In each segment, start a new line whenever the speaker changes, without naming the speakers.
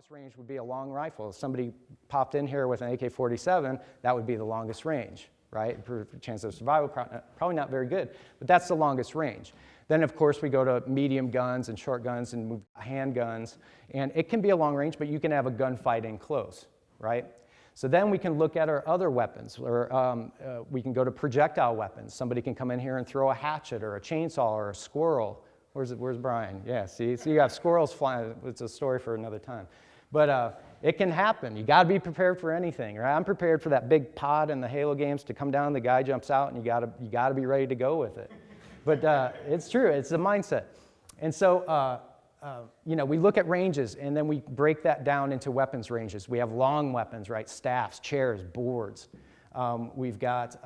longest range would be a long rifle. If somebody popped in here with an AK-47, that would be the longest range, right? Chance of survival, probably not very good, but that's the longest range. Then, of course, we go to medium guns and short guns and handguns, and it can be a long range, but you can have a gunfight in close, right? So then we can look at our other weapons, or we can go to projectile weapons. Somebody can come in here and throw a hatchet or a chainsaw or a squirrel. Where's Brian? Yeah, see, so you have squirrels flying. It's a story for another time. But it can happen. You got to be prepared for anything, right? I'm prepared for that big pod in the Halo games to come down, the guy jumps out, and you got to be ready to go with it. But it's true. It's a mindset. And so, we look at ranges, and then we break that down into weapons ranges. We have long weapons, right? Staffs, chairs, boards. We've got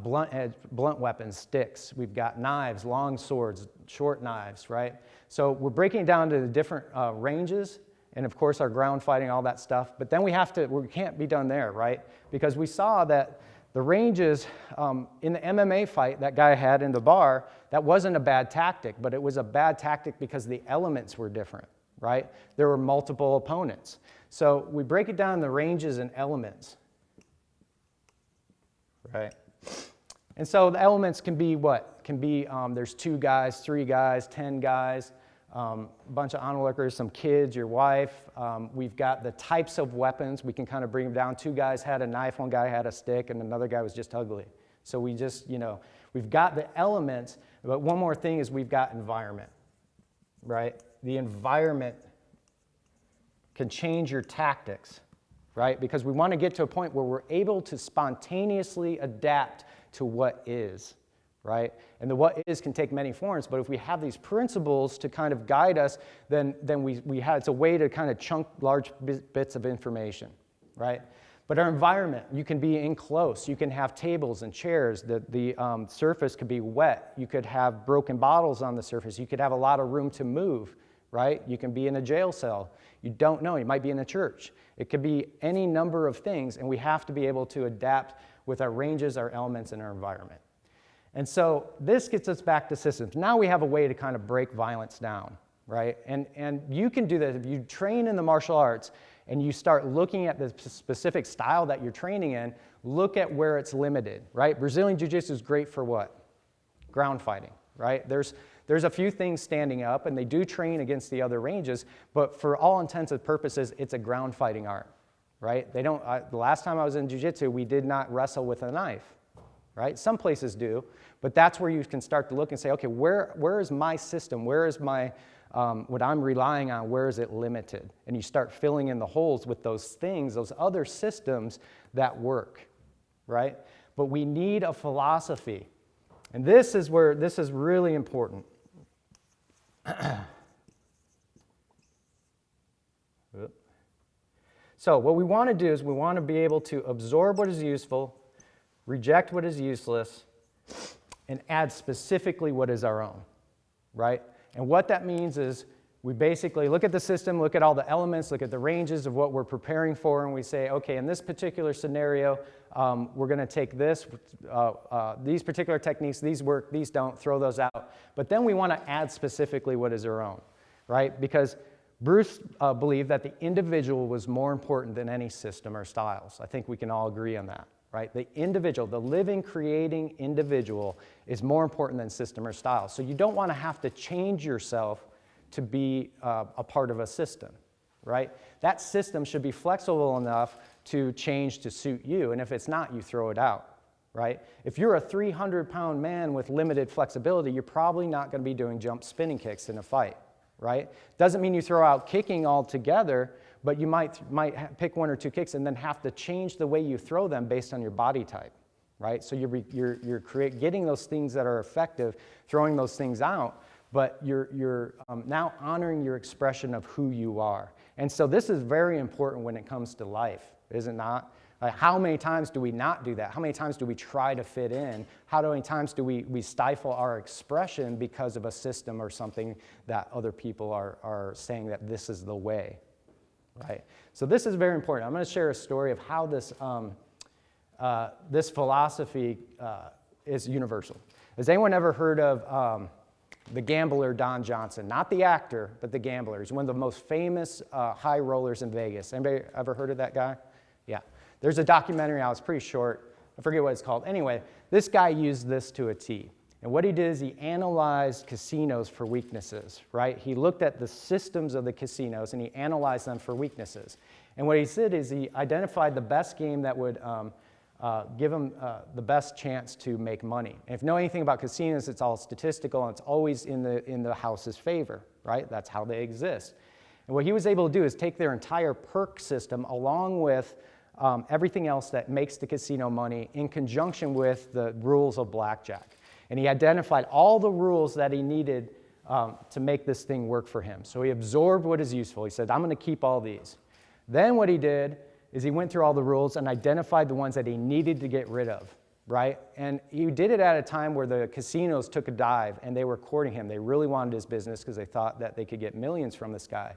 blunt weapons, sticks. We've got knives, long swords, short knives, right? So we're breaking down to the different ranges, and of course our ground fighting, all that stuff. But then we can't be done there, right? Because we saw that the ranges in the MMA fight that guy had in the bar, that wasn't a bad tactic, but it was a bad tactic because the elements were different, right? There were multiple opponents. So we break it down in the ranges and elements, right? And so the elements can be what? Can be, there's 2 guys, 3 guys, 10 guys, a bunch of onlookers, some kids, your wife. We've got the types of weapons. We can kind of bring them down. 2 guys had a knife, 1 guy had a stick, and another guy was just ugly. So we just, we've got the elements, but one more thing is we've got environment, right? The environment can change your tactics, right? Because we want to get to a point where we're able to spontaneously adapt to what is, right? And the what is can take many forms, but if we have these principles to kind of guide us, then it's a way to kind of chunk large bits of information, right? But our environment, you can be in close, you can have tables and chairs, the surface could be wet, you could have broken bottles on the surface, you could have a lot of room to move, right? You can be in a jail cell, you don't know, you might be in a church. It could be any number of things, and we have to be able to adapt with our ranges, our elements, and our environment. And so this gets us back to systems. Now we have a way to kind of break violence down, right? And you can do that if you train in the martial arts and you start looking at the specific style that you're training in, look at where it's limited, right? Brazilian Jiu-Jitsu is great for what? Ground fighting, right? There's a few things standing up, and they do train against the other ranges, but for all intents and purposes, it's a ground fighting art, right? The last time I was in Jiu-Jitsu, we did not wrestle with a knife, right? Some places do, but that's where you can start to look and say, okay, where is my system? Where is my, what I'm relying on, where is it limited? And you start filling in the holes with those things, those other systems that work, right? But we need a philosophy. And this is really important. So what we want to do is we want to be able to absorb what is useful, reject what is useless, and add specifically what is our own, right? And what that means is we basically look at the system, look at all the elements, look at the ranges of what we're preparing for, and we say, okay, in this particular scenario, we're going to take this, these particular techniques, these work, these don't, throw those out. But then we want to add specifically what is our own, right? Because Bruce believed that the individual was more important than any system or styles. I think we can all agree on that, right? The individual, the living, creating individual is more important than system or style. So you don't want to have to change yourself to be a part of a system, right? That system should be flexible enough to change to suit you, and if it's not, you throw it out, right? If you're a 300-pound man with limited flexibility, you're probably not going to be doing jump spinning kicks in a fight, right? Doesn't mean you throw out kicking altogether, but you might pick 1 or 2 kicks and then have to change the way you throw them based on your body type, right? So you're getting those things that are effective, throwing those things out, but you're now honoring your expression of who you are. And so this is very important when it comes to life, is it not? How many times do we not do that? How many times do we try to fit in? How many times do we stifle our expression because of a system or something that other people are saying that this is the way, right? So this is very important. I'm going to share a story of how this philosophy is universal. Has anyone ever heard of the gambler Don Johnson, not the actor, but the gambler. He's one of the most famous high rollers in Vegas. Anybody ever heard of that guy? Yeah. There's a documentary out, it's pretty short. I forget what it's called. Anyway, this guy used this to a T. And what he did is he analyzed casinos for weaknesses, right? He looked at the systems of the casinos and he analyzed them for weaknesses. And what he did is he identified the best game that would give him the best chance to make money. And if you know anything about casinos, it's all statistical and it's always in the house's favor, right? That's how they exist. And what he was able to do is take their entire perk system along with everything else that makes the casino money in conjunction with the rules of blackjack. And he identified all the rules that he needed to make this thing work for him. So he absorbed what is useful. He said, I'm going to keep all these. Then what he did is he went through all the rules and identified the ones that he needed to get rid of, right? And he did it at a time where the casinos took a dive and they were courting him. They really wanted his business because they thought that they could get millions from this guy.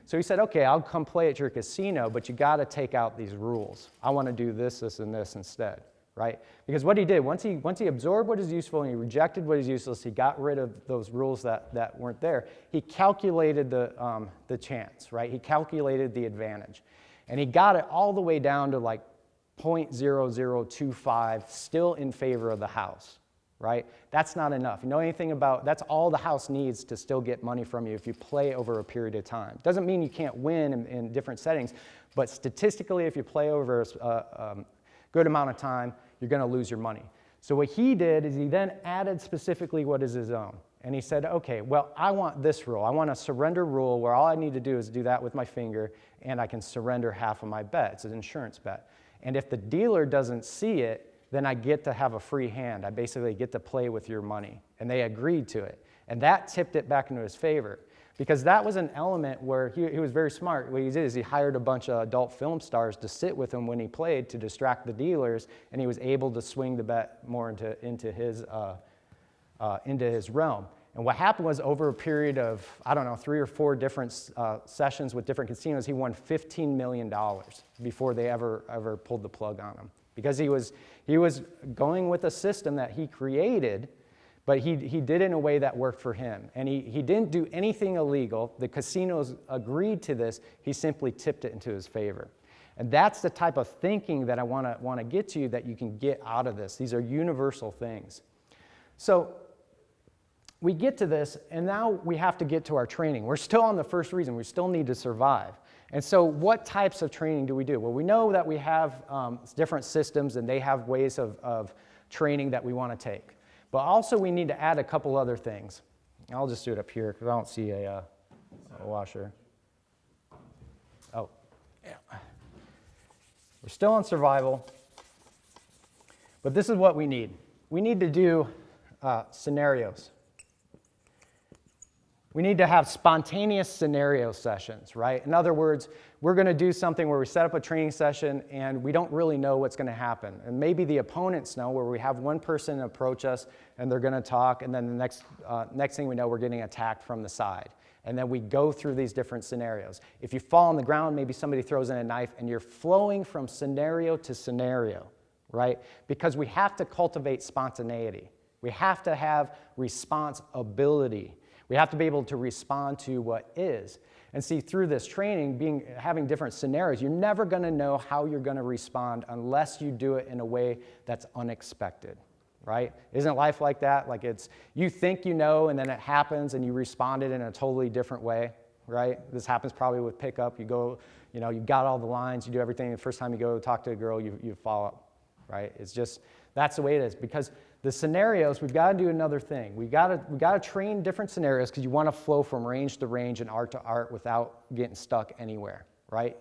So he said, okay, I'll come play at your casino, but you got to take out these rules. I want to do this, this, and this instead, right? Because what he did, once he absorbed what is useful and he rejected what is useless, he got rid of those rules that weren't there. He calculated the chance, right? He calculated the advantage. And he got it all the way down to like 0.0025, still in favor of the house, right? That's not enough. You know anything about, that's all the house needs to still get money from you if you play over a period of time. Doesn't mean you can't win in different settings, but statistically, if you play over a good amount of time, you're going to lose your money. So what he did is he then added specifically what is his own. And he said, okay, well, I want this rule. I want a surrender rule where all I need to do is do that with my finger and I can surrender half of my bet. It's an insurance bet. And if the dealer doesn't see it, then I get to have a free hand. I basically get to play with your money. And they agreed to it. And that tipped it back into his favor. Because that was an element where he was very smart. What he did is he hired a bunch of adult film stars to sit with him when he played to distract the dealers, and he was able to swing the bet more into his realm. And what happened was over a period of, I don't know, 3 or 4 different sessions with different casinos, he won $15 million before they ever pulled the plug on him. Because he was going with a system that he created, but he did it in a way that worked for him. And he didn't do anything illegal. The casinos agreed to this. He simply tipped it into his favor. And that's the type of thinking that I want to get to you that you can get out of this. These are universal things. So we get to this, and now we have to get to our training. We're still on the first reason. We still need to survive. And so what types of training do we do? Well, we know that we have different systems, and they have ways of training that we want to take. But also we need to add a couple other things. I'll just do it up here because I don't see a washer. Oh, yeah. We're still on survival, but this is what we need. We need to do scenarios. We need to have spontaneous scenario sessions, right? In other words, we're going to do something where we set up a training session and we don't really know what's going to happen. And maybe the opponents know, where we have one person approach us and they're going to talk, and then the next thing we know, we're getting attacked from the side. And then we go through these different scenarios. If you fall on the ground, maybe somebody throws in a knife, and you're flowing from scenario to scenario, right? Because we have to cultivate spontaneity. We have to have response ability. We have to be able to respond to what is. And see, through this training, having different scenarios, you're never going to know how you're going to respond unless you do it in a way that's unexpected, right? Isn't life like that? Like you think you know, and then it happens, and you responded in a totally different way, right? This happens probably with pickup. You go, you've got all the lines, you do everything. The first time you go talk to a girl, you follow up, right? It's just, that's the way it is. Because the scenarios, we've got to do another thing. We've got to train different scenarios because you want to flow from range to range and art to art without getting stuck anywhere, right?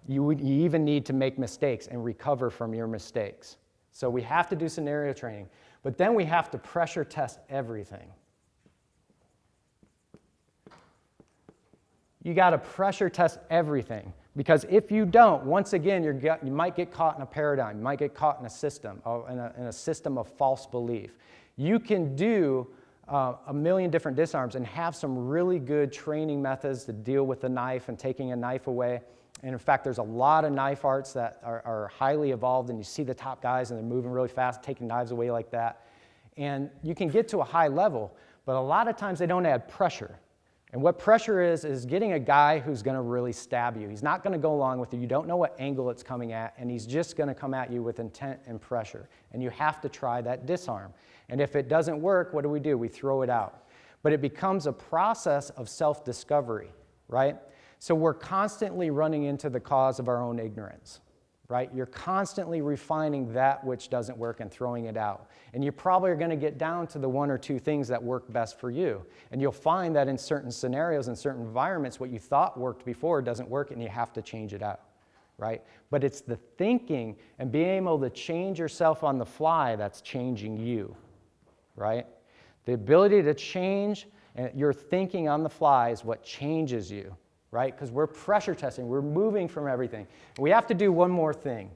You even need to make mistakes and recover from your mistakes. So we have to do scenario training. But then we have to pressure test everything. You got to pressure test everything. Because if you don't, once again, you might get caught in a paradigm. You might get caught in a system, in a system of false belief. You can do a million different disarms and have some really good training methods to deal with the knife and taking a knife away. And in fact, there's a lot of knife arts that are highly evolved, and you see the top guys and they're moving really fast, taking knives away like that. And you can get to a high level, but a lot of times they don't add pressure. And what pressure is getting a guy who's going to really stab you. He's not going to go along with you. You don't know what angle it's coming at, and he's just going to come at you with intent and pressure. And you have to try that disarm. And if it doesn't work, what do? We throw it out. But it becomes a process of self-discovery, right? So we're constantly running into the cause of our own ignorance, right? You're constantly refining that which doesn't work and throwing it out. And you probably are going to get down to the one or two things that work best for you. And you'll find that in certain scenarios, in certain environments, what you thought worked before doesn't work and you have to change it out, right? But it's the thinking and being able to change yourself on the fly that's changing you, right? The ability to change your thinking on the fly is what changes you, right? Because we're pressure testing, we're moving from everything. We have to do one more thing.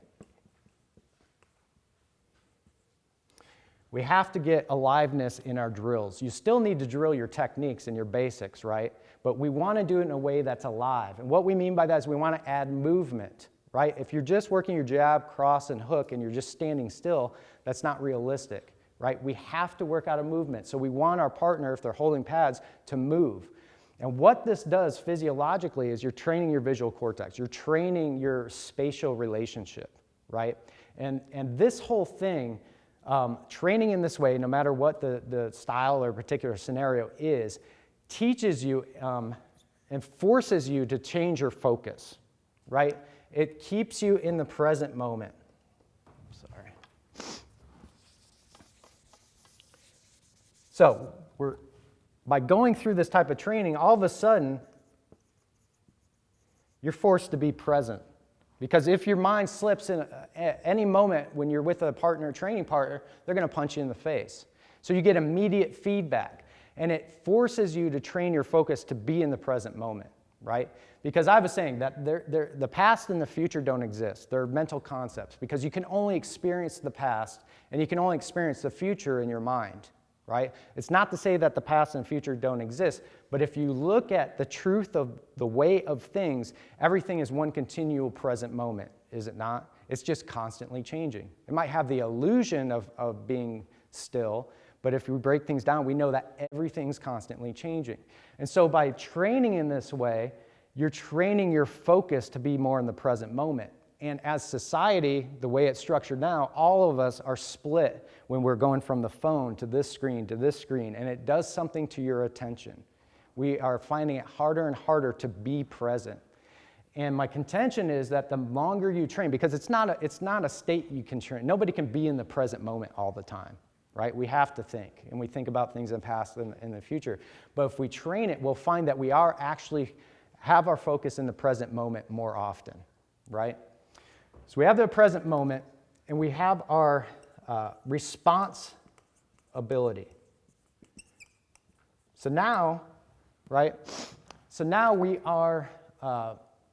We have to get aliveness in our drills. You still need to drill your techniques and your basics, right? But we want to do it in a way that's alive. And what we mean by that is we want to add movement, right? If you're just working your jab, cross, and hook, and you're just standing still, that's not realistic, right? We have to work out a movement. So we want our partner, if they're holding pads, to move. And what this does physiologically is you're training your visual cortex. You're training your spatial relationship, right? And this whole thing, training in this way, no matter what the style or particular scenario is, teaches you and forces you to change your focus, right? It keeps you in the present moment. Sorry. So by going through this type of training, all of a sudden, you're forced to be present. Because if your mind slips in at any moment when you're with a partner, training partner, they're going to punch you in the face. So you get immediate feedback. And it forces you to train your focus to be in the present moment, right? Because I was saying that the past and the future don't exist. They're mental concepts. Because you can only experience the past and you can only experience the future in your mind, right? It's not to say that the past and future don't exist, but if you look at the truth of the way of things, everything is one continual present moment, is it not? It's just constantly changing. It might have the illusion of being still, but if we break things down, we know that everything's constantly changing. And so by training in this way, you're training your focus to be more in the present moment. And as society, the way it's structured now, all of us are split when we're going from the phone to this screen, and it does something to your attention. We are finding it harder and harder to be present. And my contention is that the longer you train, because it's not a state you can train. Nobody can be in the present moment all the time, right? We have to think, and we think about things in the past and in the future. But if we train it, we'll find that we are actually have our focus in the present moment more often, right? So we have the present moment, and we have our response ability. So now, right? So now we are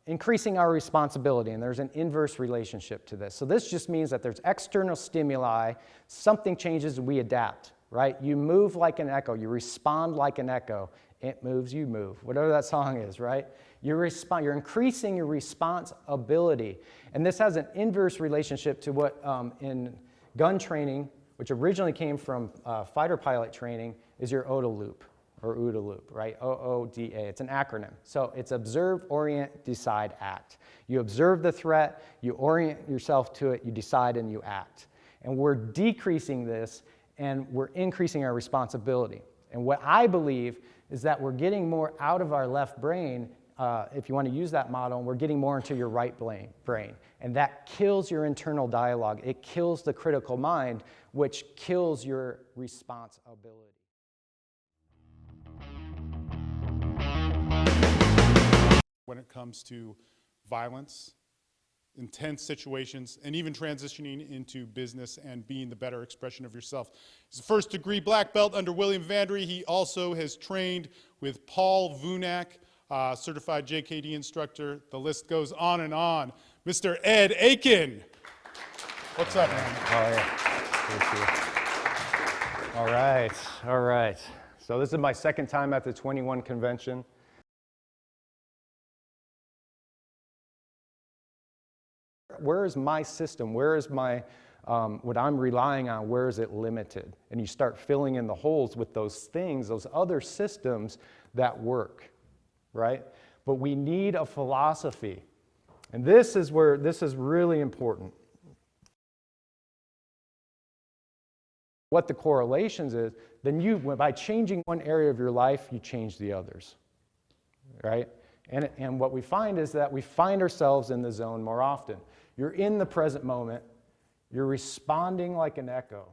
increasing our responsibility, and there's an inverse relationship to this. So this just means that there's external stimuli, something changes, we adapt, right? You move like an echo, you respond like an echo. It moves, you move, whatever that song is, right? You're increasing your response ability. And this has an inverse relationship to what in gun training, which originally came from fighter pilot training, is your OODA loop, or OODA loop, right? OODA, it's an acronym. So it's observe, orient, decide, act. You observe the threat, you orient yourself to it, you decide, and you act. And we're decreasing this, and we're increasing our responsibility. And what I believe is that we're getting more out of our left brain, if you want to use that model, and we're getting more into your right brain. And that kills your internal dialogue. It kills the critical mind, which kills your response ability.
When it comes to violence, intense situations, and even transitioning into business and being the better expression of yourself. He's a first-degree black belt under William Vandry. He also has trained with Paul Vunak, certified JKD instructor. The list goes on and on. Mr. Ed Aiken. What's up, man?
Oh, yeah. Thank you. All right. So this is my second time at the 21 convention. Where is my system? Where is my what I'm relying on, where is it limited? And you start filling in the holes with those things, those other systems that work, right? But we need a philosophy. And this is really important. What the correlations is, then by changing one area of your life, you change the others, right? And what we find is that we find ourselves in the zone more often. You're in the present moment. You're responding like an echo.